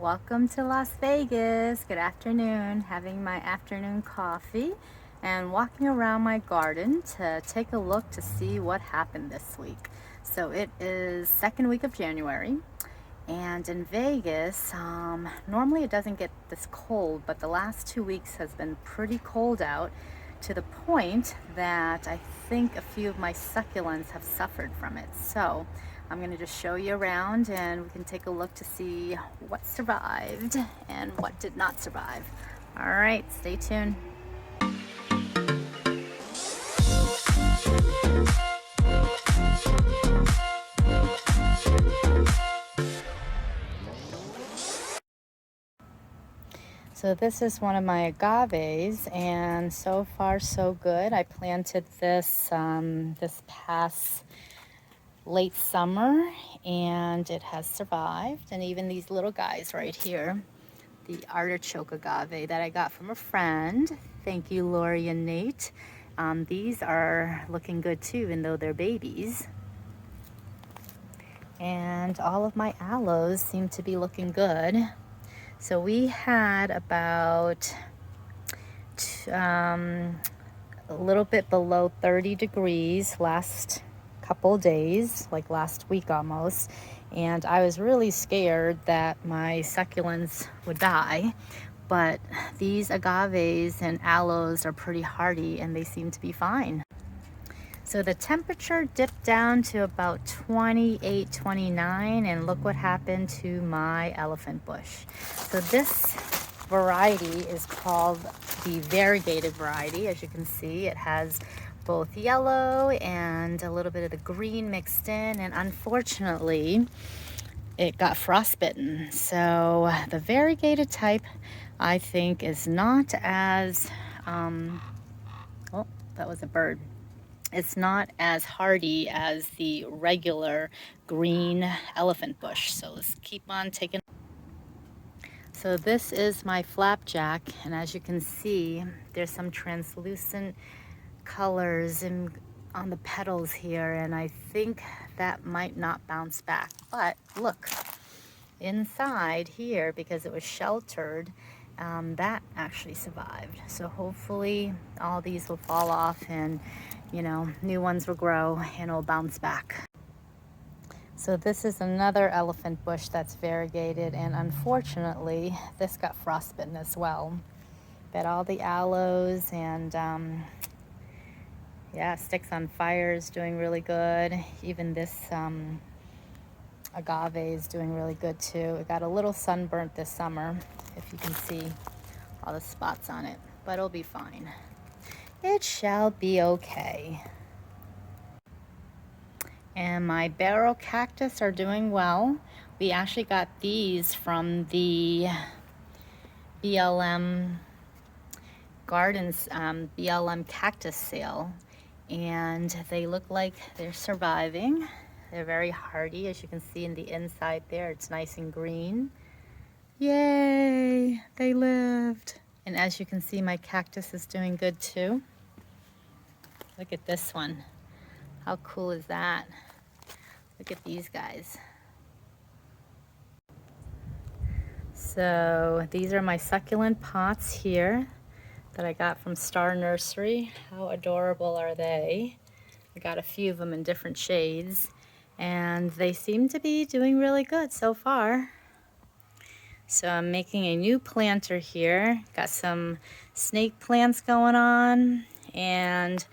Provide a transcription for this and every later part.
Welcome to Las Vegas. Good afternoon. Having my afternoon coffee and walking around my garden to take a look to see what happened this week. So it is second week of January, and in Vegas, normally it doesn't get this cold, but the last 2 weeks has been pretty cold out, to the point that I think a few of my succulents have suffered from it. So I'm going to just show you around and we can take a look to see what survived and what did not survive. All right, stay tuned. So this is one of my agaves, and so far so good. I planted this this past late summer, and it has survived. And even these little guys right here, the artichoke agave that I got from a friend. Thank you, Lori and Nate. These are looking good too, even though they're babies. And all of my aloes seem to be looking good. So we had about a little bit below 30 degrees last couple days, like last week almost. And I was really scared that my succulents would die. But these agaves and aloes are pretty hardy and they seem to be fine. So the temperature dipped down to about 28, 29, and look what happened to my elephant bush. So this variety is called the variegated variety. As you can see, it has both yellow and a little bit of the green mixed in, and unfortunately it got frostbitten. So the variegated type, I think, is not as oh, that was a bird. It's not as hardy as the regular green elephant bush. So let's keep on taking. So this is my flapjack, and as you can see, there's some translucent colors on the petals here, and I think that might not bounce back. But look, inside here, because it was sheltered, that actually survived. So hopefully all these will fall off and, you know, new ones will grow and it'll bounce back. So this is another elephant bush that's variegated, and unfortunately this got frostbitten as well. But all the aloes and yeah, sticks on fire is doing really good. Even this agave is doing really good too. It got a little sunburnt this summer, if you can see all the spots on it, but it'll be fine. It shall be okay. And my barrel cactus are doing well. We actually got these from the BLM Gardens BLM cactus sale, and they look like they're surviving. They're very hardy, as you can see in the inside there. It's nice and green. Yay, they lived. And as you can see, my cactus is doing good too. Look at this one. How cool is that? Look at these guys. So these are my succulent pots here that I got from Star Nursery. How adorable are they? I got a few of them in different shades, and they seem to be doing really good so far. So I'm making a new planter here. Got some snake plants going on, and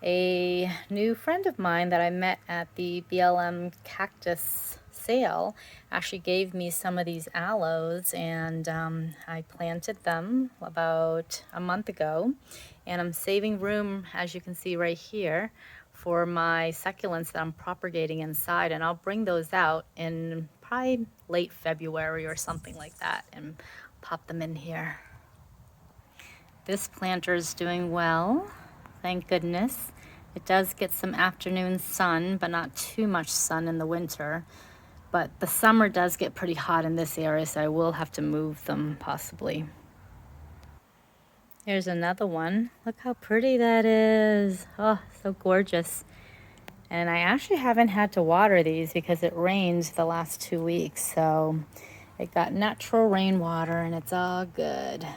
a new friend of mine that I met at the BLM cactus sale actually gave me some of these aloes, and I planted them about a month ago, and I'm saving room, as you can see right here, for my succulents that I'm propagating inside, and I'll bring those out in probably late February or something like that and pop them in here. This planter is doing well, thank goodness. It does get some afternoon sun, but not too much sun in the winter. But the summer does get pretty hot in this area, so I will have to move them possibly. Here's another one. Look how pretty that is. Oh, so gorgeous. And I actually haven't had to water these because it rained the last 2 weeks, so It got natural rainwater and it's all good.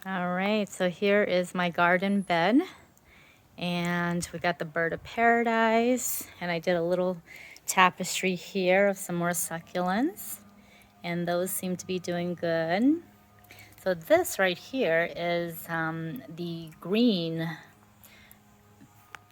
All right, so here is my garden bed. And we got the bird of paradise. And I did a little tapestry here of some more succulents. And those seem to be doing good. So this right here is the green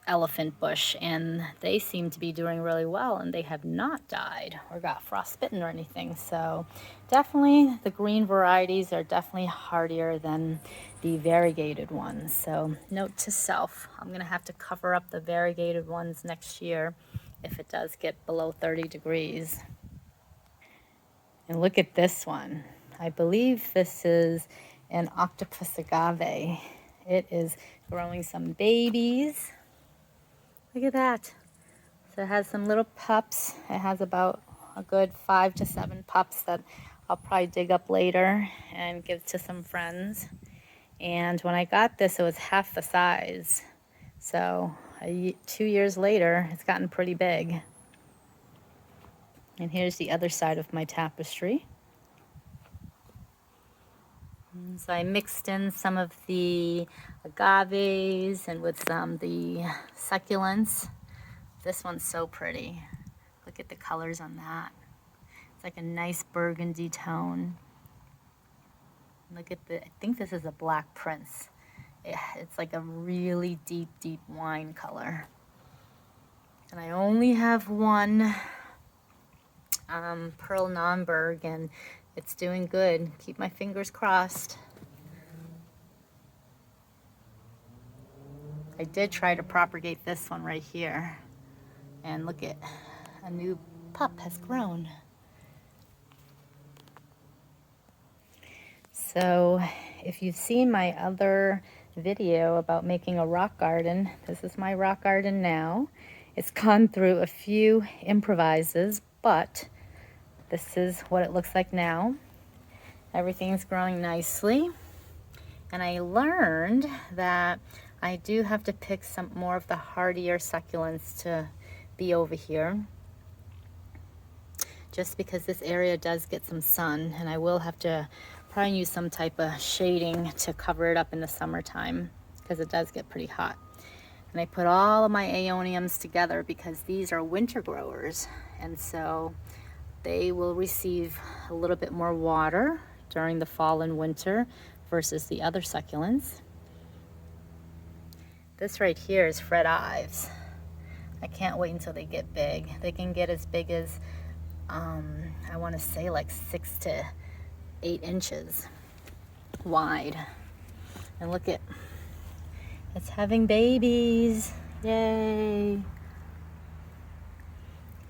elephant bush, and they seem to be doing really well, and they have not died or got frostbitten or anything. So definitely the green varieties are definitely hardier than the variegated ones. So note to self, I'm gonna have to cover up the variegated ones next year if it does get below 30 degrees. And look at this one. I believe this is an octopus agave. It is growing some babies. Look at that. So it has some little pups. It has about a good 5 to 7 pups that I'll probably dig up later and give to some friends. And when I got this, it was half the size. So 2 years later, it's gotten pretty big. And here's the other side of my tapestry. So I mixed in some of the agaves and with some the succulents. This one's so pretty. Look at the colors on that. It's like a nice burgundy tone. Look at the, I think this is a Black Prince. It's like a really deep, deep wine color. And I only have one Pearl Naumburg, and it's doing good. Keep my fingers crossed. I did try to propagate this one right here. And look at, a new pup has grown. So if you've seen my other video about making a rock garden, this is my rock garden now. It's gone through a few improvises, but this is what it looks like now. Everything's growing nicely. And I learned that I do have to pick some more of the hardier succulents to be over here. Just because this area does get some sun, and I will have to probably use some type of shading to cover it up in the summertime because it does get pretty hot. And I put all of my aeoniums together because these are winter growers, and so they will receive a little bit more water during the fall and winter versus the other succulents. This right here is Fred Ives. I can't wait until they get big. They can get as big as, I want to say like 6 to 8 inches wide. And look at, it's having babies. Yay.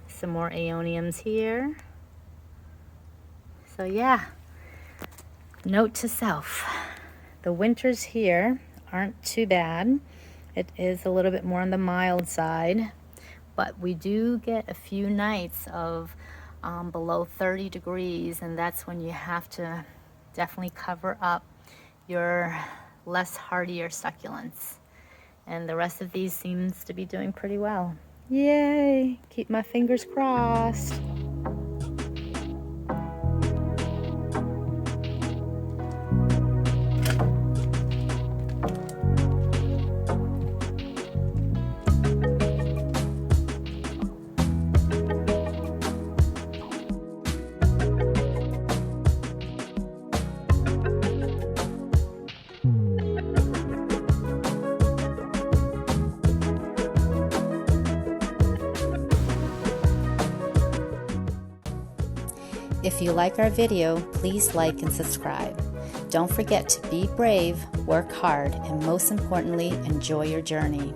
Some more aeoniums here. So yeah, note to self, the winters here aren't too bad. It is a little bit more on the mild side, but we do get a few nights of below 30 degrees, and that's when you have to definitely cover up your less hardier succulents. And the rest of these seems to be doing pretty well. Yay! Keep my fingers crossed. If you like our video, please like and subscribe. Don't forget to be brave, work hard, and most importantly, enjoy your journey.